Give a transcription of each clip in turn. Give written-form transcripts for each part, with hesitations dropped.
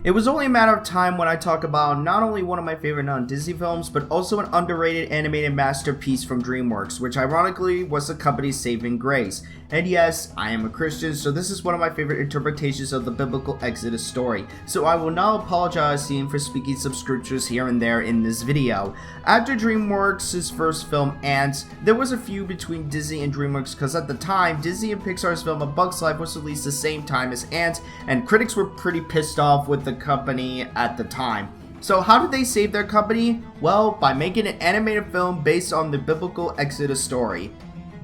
It was only a matter of time when I talk about not only one of my favorite non-Disney films, but also an underrated animated masterpiece from DreamWorks, which ironically was the company's saving grace. And yes, I am a Christian, so this is one of my favorite interpretations of the biblical Exodus story. So I will now apologize to you for speaking some scriptures here and there in this video. After DreamWorks' first film, Ants, there was a feud between Disney and DreamWorks because at the time, Disney and Pixar's film A Bug's Life was released the same time as Ants, and critics were pretty pissed off with the company at the time. So how did they save their company? Well, by making an animated film based on the biblical Exodus story.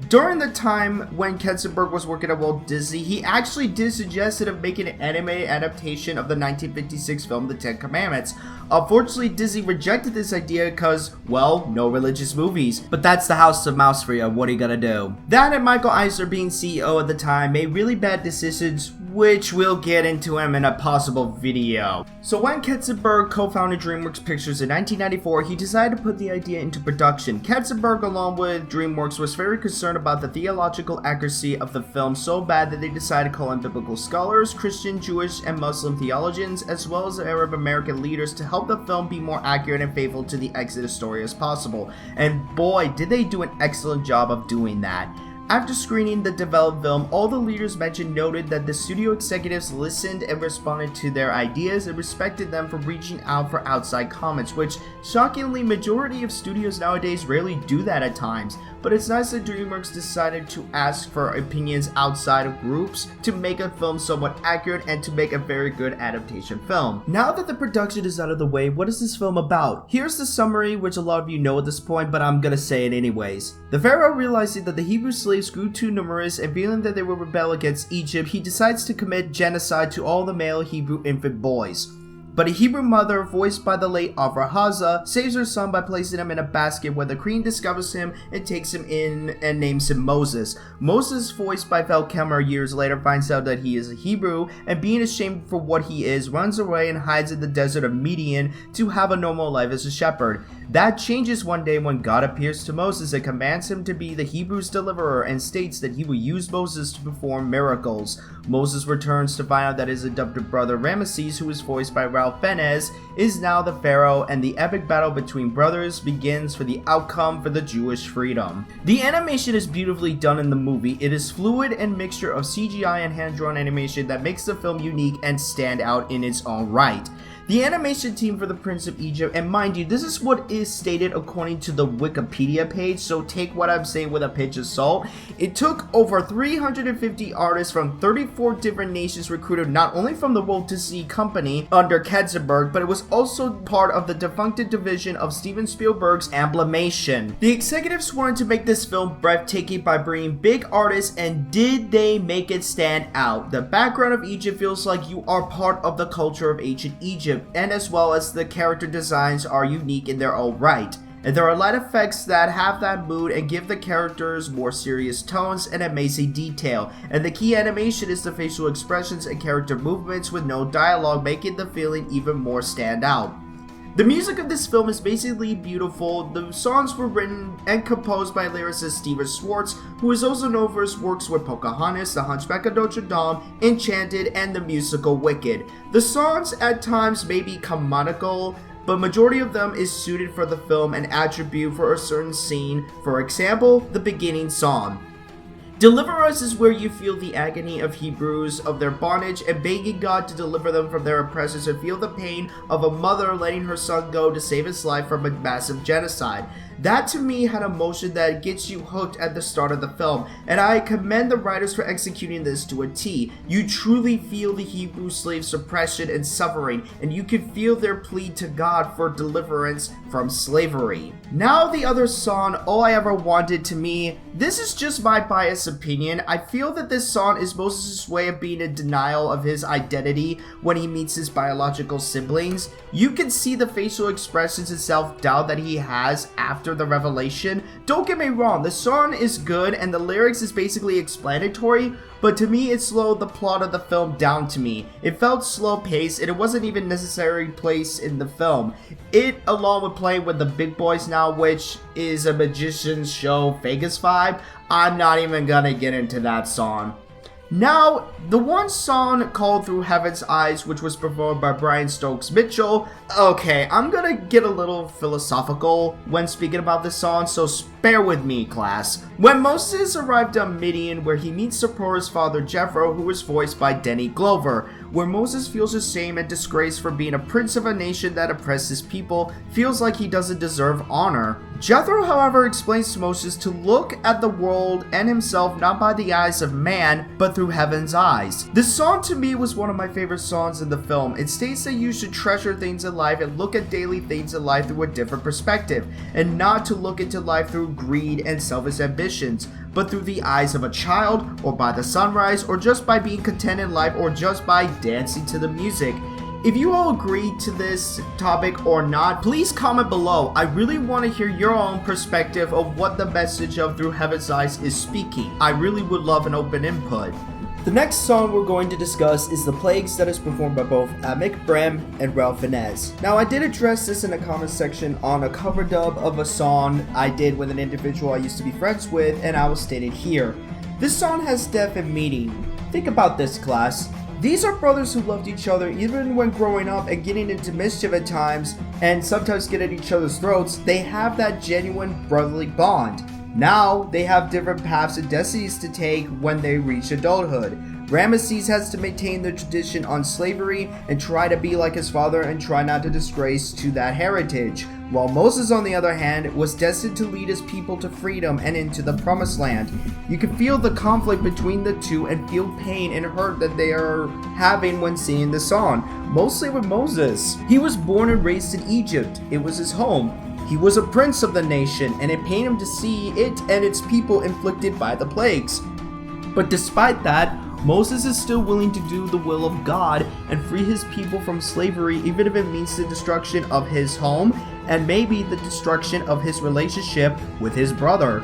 During the time when Katzenberg was working at Walt Disney, he actually did suggest of making an animated adaptation of the 1956 film The Ten Commandments. Unfortunately, Disney rejected this idea because, well, no religious movies. But that's the House of Mouse for you, what are you gonna do? That and Michael Eisner, being CEO at the time, made really bad decisions, which we'll get into him in a possible video. So when Katzenberg co-founded DreamWorks Pictures in 1994, he decided to put the idea into production. Katzenberg, along with DreamWorks, was very concerned about the theological accuracy of the film so bad that they decided to call in biblical scholars, Christian, Jewish, and Muslim theologians, as well as Arab American leaders to help the film be more accurate and faithful to the Exodus story as possible. And boy, did they do an excellent job of doing that. After screening the developed film, all the leaders mentioned noted that the studio executives listened and responded to their ideas and respected them for reaching out for outside comments, which shockingly majority of studios nowadays rarely do that at times. But it's nice that DreamWorks decided to ask for opinions outside of groups to make a film somewhat accurate and to make a very good adaptation film. Now that the production is out of the way, what is this film about? Here's the summary, which a lot of you know at this point, but I'm gonna say it anyways. The Pharaoh, realizing that the Hebrew slaves grew too numerous and feeling that they would rebel against Egypt, he decides to commit genocide to all the male Hebrew infant boys. But a Hebrew mother, voiced by the late Avra Haza, saves her son by placing him in a basket where the queen discovers him and takes him in and names him Moses. Moses, voiced by Val Kilmer, years later finds out that he is a Hebrew and, being ashamed for what he is, runs away and hides in the desert of Midian to have a normal life as a shepherd. That changes one day when God appears to Moses and commands him to be the Hebrews' deliverer and states that he will use Moses to perform miracles. Moses returns to find out that his adopted brother Ramesses, who is voiced by Ralph Fiennes, is now the Pharaoh, and the epic battle between brothers begins for the outcome for the Jewish freedom. The animation is beautifully done in the movie. It is fluid and mixture of CGI and hand-drawn animation that makes the film unique and stand out in its own right. The animation team for the Prince of Egypt, and mind you, this is what is stated according to the Wikipedia page, so take what I'm saying with a pinch of salt. It took over 350 artists from 34 different nations recruited not only from the Walt Disney Company under Katzenberg, but it was also part of the defunct division of Steven Spielberg's Amblimation. The executives wanted to make this film breathtaking by bringing big artists, and did they make it stand out? The background of Egypt feels like you are part of the culture of ancient Egypt, and as well as the character designs are unique in their own right. And there are light effects that have that mood and give the characters more serious tones and amazing detail. And the key animation is the facial expressions and character movements with no dialogue, making the feeling even more stand out. The music of this film is basically beautiful. The songs were written and composed by lyricist Steven Schwartz, who is also known for his works with Pocahontas, The Hunchback of Notre Dame, Enchanted, and the musical Wicked. The songs at times may be comical, but majority of them is suited for the film and attribute for a certain scene. For example, the beginning song. Deliver Us is where you feel the agony of Hebrews, of their bondage, and begging God to deliver them from their oppressors, and feel the pain of a mother letting her son go to save his life from a massive genocide. That to me had emotion that gets you hooked at the start of the film, and I commend the writers for executing this to a T. You truly feel the Hebrew slaves' oppression and suffering, and you can feel their plea to God for deliverance from slavery. Now the other song, All I Ever Wanted, to me, this is just my biased opinion. I feel that this song is Moses' way of being in denial of his identity when he meets his biological siblings. You can see the facial expressions and self-doubt that he has after the revelation. Don't get me wrong, the song is good and the lyrics is basically explanatory, but to me it slowed the plot of the film down to me. It felt slow paced and it wasn't even necessary place in the film. It, along with playing with the big boys now, which is a magician's show Vegas vibe, I'm not even gonna get into that song. Now, the one song called Through Heaven's Eyes, which was performed by Brian Stokes Mitchell. Okay, I'm gonna get a little philosophical when speaking about this song, so bear with me, class. When Moses arrived on Midian, where he meets Zipporah's father Jethro, who is voiced by Danny Glover, where Moses feels ashamed and disgraced for being a prince of a nation that oppresses people, feels like he doesn't deserve honor. Jethro, however, explains to Moses to look at the world and himself not by the eyes of man, but through heaven's eyes. This song to me was one of my favorite songs in the film. It states that you should treasure things in life and look at daily things in life through a different perspective, and not to look into life through greed and selfish ambitions, but through the eyes of a child, or by the sunrise, or just by being content in life, or just by dancing to the music. If you all agree to this topic or not, please comment below. I really want to hear your own perspective of what the message of Through Heaven's Eyes is speaking. I really would love an open input. The next song we're going to discuss is The Plagues, that is performed by both Amick Brem and Ralph Inez. Now, I did address this in the comment section on a cover dub of a song I did with an individual I used to be friends with, and I will state it here. This song has depth and meaning. Think about this, class. These are brothers who loved each other even when growing up and getting into mischief at times, and sometimes get at each other's throats. They have that genuine brotherly bond. Now, they have different paths and destinies to take when they reach adulthood. Ramesses has to maintain the tradition on slavery and try to be like his father and try not to disgrace to that heritage, while Moses, on the other hand, was destined to lead his people to freedom and into the promised land. You can feel the conflict between the two and feel pain and hurt that they are having when singing the song, mostly with Moses. He was born and raised in Egypt. It was his home. He was a prince of the nation, and it pained him to see it and its people inflicted by the plagues. But despite that, Moses is still willing to do the will of God and free his people from slavery, even if it means the destruction of his home and maybe the destruction of his relationship with his brother.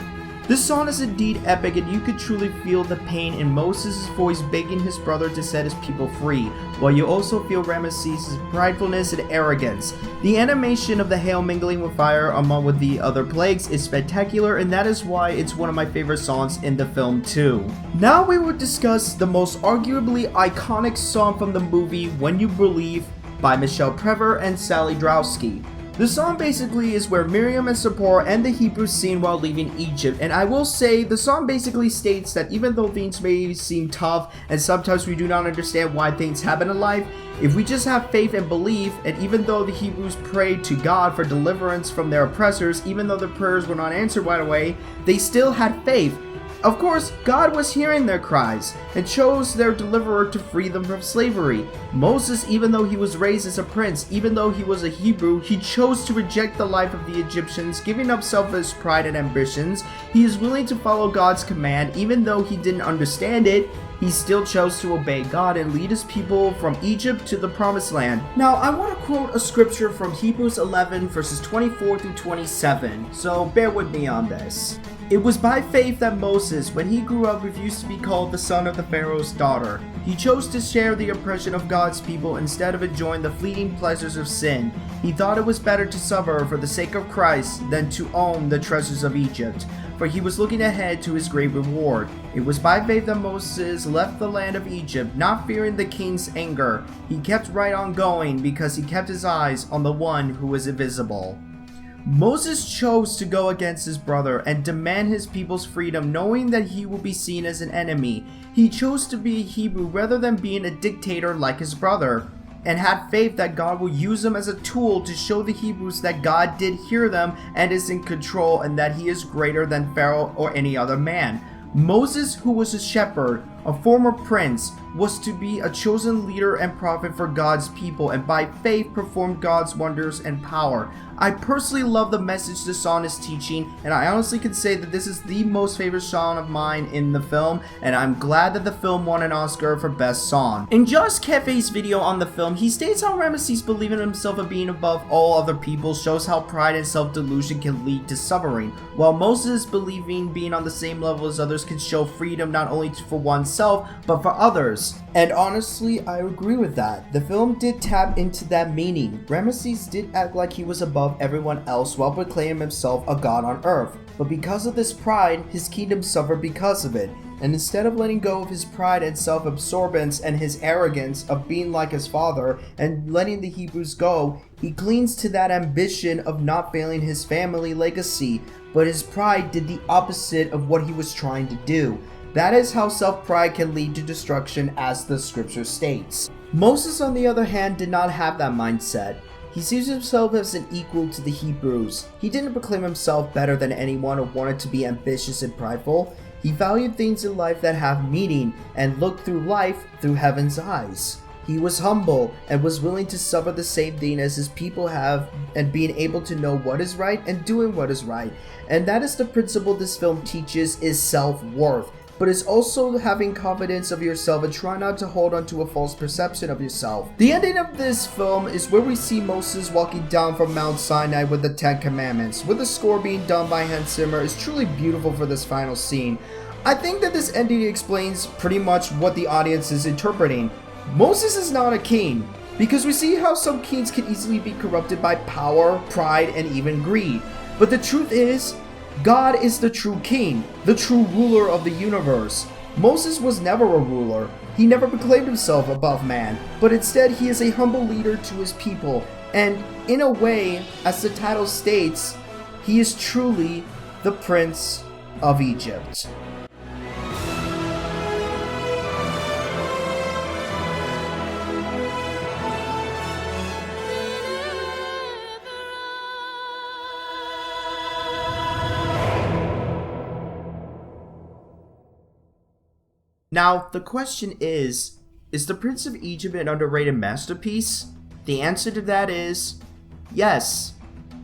This song is indeed epic, and you could truly feel the pain in Moses' voice begging his brother to set his people free, while you also feel Ramesses' pridefulness and arrogance. The animation of the hail mingling with fire among with the other plagues is spectacular, and that is why it's one of my favorite songs in the film too. Now we will discuss the most arguably iconic song from the movie, When You Believe, by Michelle Prever and Sally Drowski. The song basically is where Miriam and Zipporah and the Hebrews sing while leaving Egypt, and I will say the song basically states that even though things may seem tough and sometimes we do not understand why things happen in life, if we just have faith and belief, and even though the Hebrews prayed to God for deliverance from their oppressors, even though their prayers were not answered right away, they still had faith. Of course, God was hearing their cries and chose their deliverer to free them from slavery. Moses, even though he was raised as a prince, even though he was a Hebrew, he chose to reject the life of the Egyptians, giving up selfish pride and ambitions. He is willing to follow God's command, even though he didn't understand it. He still chose to obey God and lead his people from Egypt to the promised land. Now, I want to quote a scripture from Hebrews 11 verses 24 through 27, so bear with me on this. It was by faith that Moses, when he grew up, refused to be called the son of the Pharaoh's daughter. He chose to share the oppression of God's people instead of enjoying the fleeting pleasures of sin. He thought it was better to suffer for the sake of Christ than to own the treasures of Egypt, for he was looking ahead to his great reward. It was by faith that Moses left the land of Egypt, not fearing the king's anger. He kept right on going because he kept his eyes on the one who was invisible. Moses chose to go against his brother and demand his people's freedom, knowing that he will be seen as an enemy. He chose to be a Hebrew rather than being a dictator like his brother, and had faith that God will use him as a tool to show the Hebrews that God did hear them and is in control, and that he is greater than Pharaoh or any other man. Moses, who was a shepherd, a former prince, was to be a chosen leader and prophet for God's people, and by faith performed God's wonders and power. I personally love the message this song is teaching, and I honestly can say that this is the most favorite song of mine in the film, and I'm glad that the film won an Oscar for Best Song. In Josh Kefe's video on the film, he states how Ramesses believing in himself of being above all other people shows how pride and self-delusion can lead to suffering, while Moses believing being on the same level as others can show freedom not only for oneself, but for others. And honestly, I agree with that. The film did tap into that meaning. Ramesses did act like he was above everyone else while proclaiming himself a god on earth. But because of this pride, his kingdom suffered because of it. and instead of letting go of his pride and self-absorbance and his arrogance of being like his father and letting the Hebrews go, he clings to that ambition of not failing his family legacy, but his pride did the opposite of what he was trying to do. That is how self-pride can lead to destruction, as the scripture states. Moses, on the other hand, did not have that mindset. He sees himself as an equal to the Hebrews. He didn't proclaim himself better than anyone or wanted to be ambitious and prideful. He valued things in life that have meaning and looked through life through heaven's eyes. He was humble and was willing to suffer the same thing as his people have, and being able to know what is right and doing what is right. And that is the principle this film teaches, is self-worth. But it's also having confidence of yourself and try not to hold on to a false perception of yourself. The ending of this film is where we see Moses walking down from Mount Sinai with the 10 Commandments. With the score being done by Hans Zimmer, is truly beautiful for this final scene. I think that this ending explains pretty much what the audience is interpreting. Moses is not a king, because we see how some kings can easily be corrupted by power, pride, and even greed. But the truth is, God is the true king, the true ruler of the universe. Moses was never a ruler. He never proclaimed himself above man, but instead he is a humble leader to his people. And in a way, as the title states, he is truly the Prince of Egypt. Now, the question is the Prince of Egypt an underrated masterpiece? The answer to that is yes.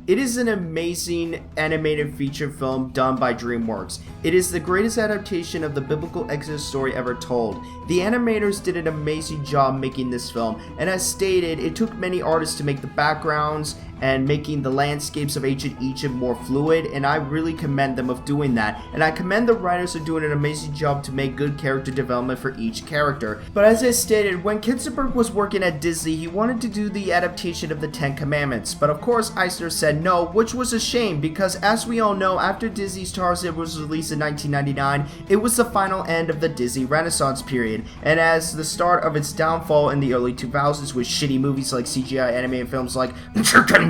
It is an amazing animated feature film done by DreamWorks. It is the greatest adaptation of the biblical Exodus story ever told. The animators did an amazing job making this film, and as stated, it took many artists to make the backgrounds and making the landscapes of ancient Egypt more fluid, and I really commend them of doing that. And I commend the writers of doing an amazing job to make good character development for each character. But as I stated, when Kinsenberg was working at Disney, he wanted to do the adaptation of the 10 Commandments. But of course, Eisner said no, which was a shame, because as we all know, after Disney's Tarzan was released in 1999, it was the final end of the Disney Renaissance period, and as the start of its downfall in the early 2000s with shitty movies like CGI animated films like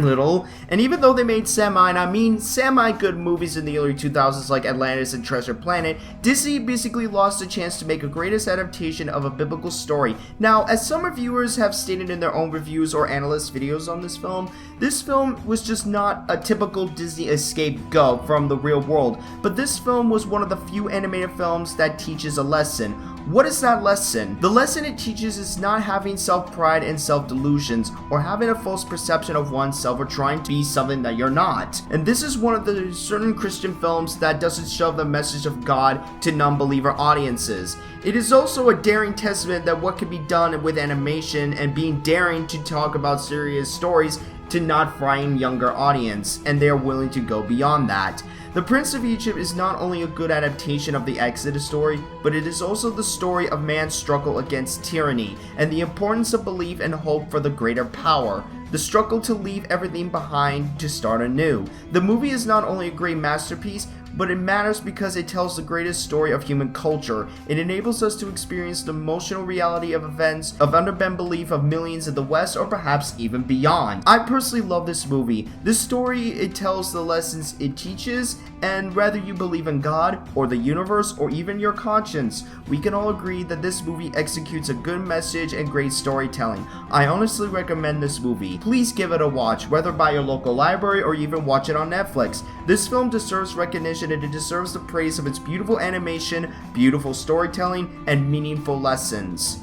Little, and even though they made semi-good movies in the early 2000s like Atlantis and Treasure Planet, Disney basically lost a chance to make a greatest adaptation of a biblical story. Now, as some reviewers have stated in their own reviews or analyst videos on this film was just not a typical Disney escape go from the real world, but this film was one of the few animated films that teaches a lesson. What is that lesson? The lesson it teaches is not having self-pride and self-delusions, or having a false perception of oneself or trying to be something that you're not. And this is one of the certain Christian films that doesn't show the message of God to non-believer audiences. It is also a daring testament that what can be done with animation and being daring to talk about serious stories to not frighten younger audience, and they are willing to go beyond that. The Prince of Egypt is not only a good adaptation of the Exodus story, but it is also the story of man's struggle against tyranny and the importance of belief and hope for the greater power. The struggle to leave everything behind to start anew. The movie is not only a great masterpiece, but it matters because it tells the greatest story of human culture. It enables us to experience the emotional reality of events of underbent belief of millions in the West, or perhaps even beyond. I personally love this movie. This story, it tells the lessons it teaches, and whether you believe in God, or the universe, or even your conscience, we can all agree that this movie executes a good message and great storytelling. I honestly recommend this movie. Please give it a watch, whether by your local library or even watch it on Netflix. This film deserves recognition, and it deserves the praise of its beautiful animation, beautiful storytelling, and meaningful lessons.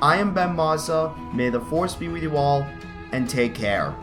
I am Ben Mazza. May the Force be with you all, and take care.